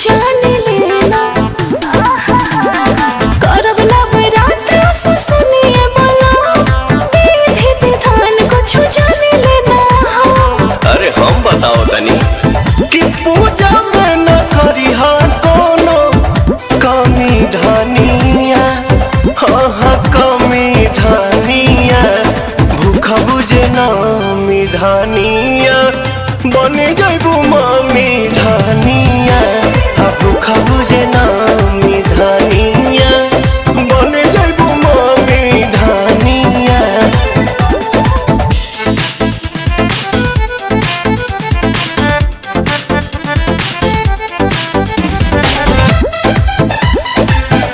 जान लेना। करब नवरात से सुनिए बोला, विधि विधान कुछ जान लेना। अरे हम बताओ तनी कि पूजा में न करी कोनो कमी धनिया। हाँ हाँ कमी धनिया, भूख बुझे नामी धनिया, बने जैबू मामी धनिया। भूख बुझे नामी धनिया, बने जैबू मामी धनिया।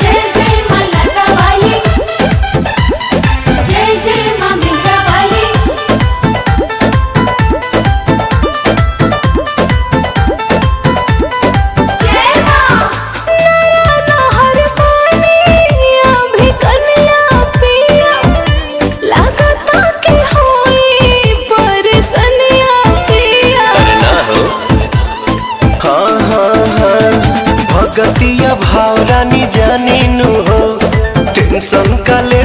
जय जय मां लटा वाली, जय जय मां मिंगा वाली। जय मां नरा नहर पानी, अभी कन्या पिया, लागता के होई परसनिया पिया। अरे ना हो, हाँ हाँ हाँ भगतिया भाव रानी जानी नु हो, टेंशन का ले